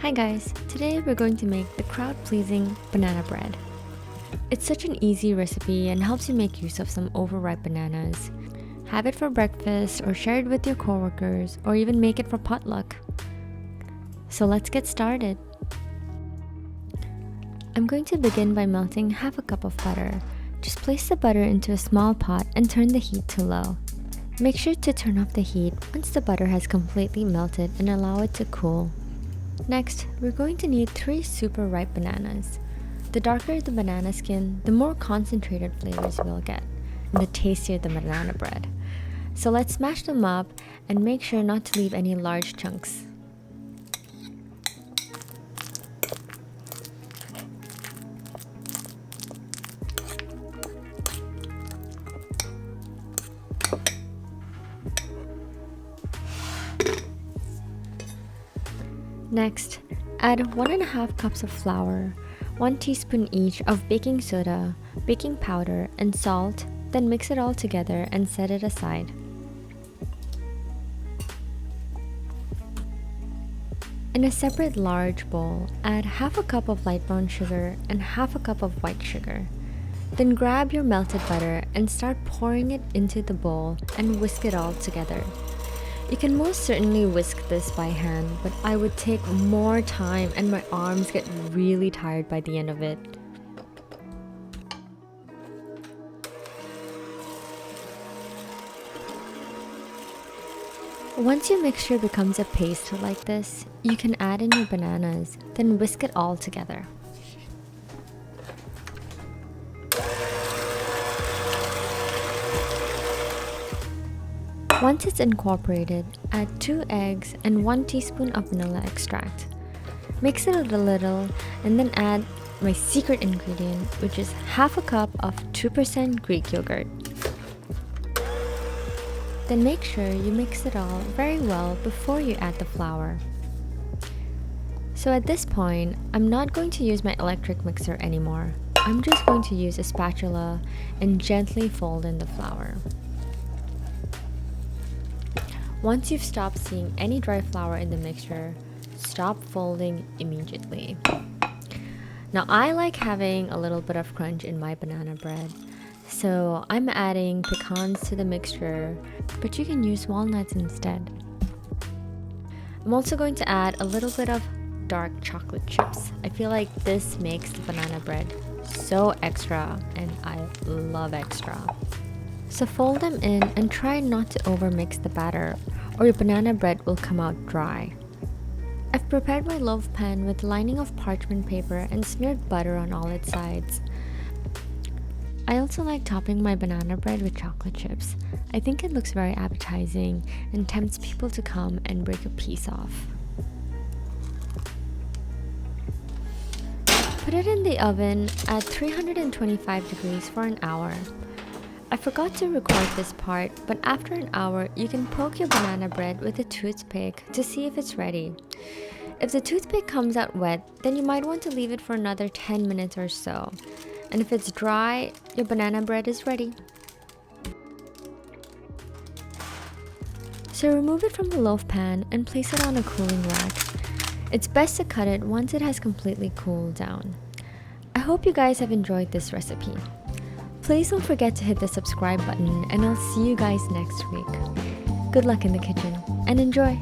Hi guys, today we're going to make the crowd-pleasing banana bread. It's such an easy recipe and helps you make use of some overripe bananas. Have it for breakfast or share it with your coworkers or even make it for potluck. So let's get started. I'm going to begin by melting half a cup of butter. Just place the butter into a small pot and turn the heat to low. Make sure to turn off the heat once the butter has completely melted and allow it to cool. Next, we're going to need 3 super ripe bananas. The darker the banana skin, the more concentrated flavors we'll get, and the tastier the banana bread. So let's smash them up and make sure not to leave any large chunks. Next, add 1.5 cups of flour, 1 teaspoon each of baking soda, baking powder, and salt, then mix it all together and set it aside. In a separate large bowl, add half a cup of light brown sugar and half a cup of white sugar. Then grab your melted butter and start pouring it into the bowl and whisk it all together. You can most certainly whisk this by hand, but I would take more time and my arms get really tired by the end of it. Once your mixture becomes a paste like this, you can add in your bananas, then whisk it all together. Once it's incorporated, add 2 eggs and 1 teaspoon of vanilla extract. Mix it a little and then add my secret ingredient, which is half a cup of 2% Greek yogurt. Then make sure you mix it all very well before you add the flour. So at this point, I'm not going to use my electric mixer anymore. I'm just going to use a spatula and gently fold in the flour. Once you've stopped seeing any dry flour in the mixture, stop folding immediately. Now I like having a little bit of crunch in my banana bread, so I'm adding pecans to the mixture, but you can use walnuts instead. I'm also going to add a little bit of dark chocolate chips. I feel like this makes the banana bread so extra, and I love extra. So fold them in and try not to overmix the batter or your banana bread will come out dry. I've prepared my loaf pan with lining of parchment paper and smeared butter on all its sides. I also like topping my banana bread with chocolate chips. I think it looks very appetizing and tempts people to come and break a piece off. Put it in the oven at 325 degrees for an hour. I forgot to record this part, but after an hour, you can poke your banana bread with a toothpick to see if it's ready. If the toothpick comes out wet, then you might want to leave it for another 10 minutes or so. And if it's dry, your banana bread is ready. So remove it from the loaf pan and place it on a cooling rack. It's best to cut it once it has completely cooled down. I hope you guys have enjoyed this recipe. Please don't forget to hit the subscribe button and I'll see you guys next week. Good luck in the kitchen and enjoy!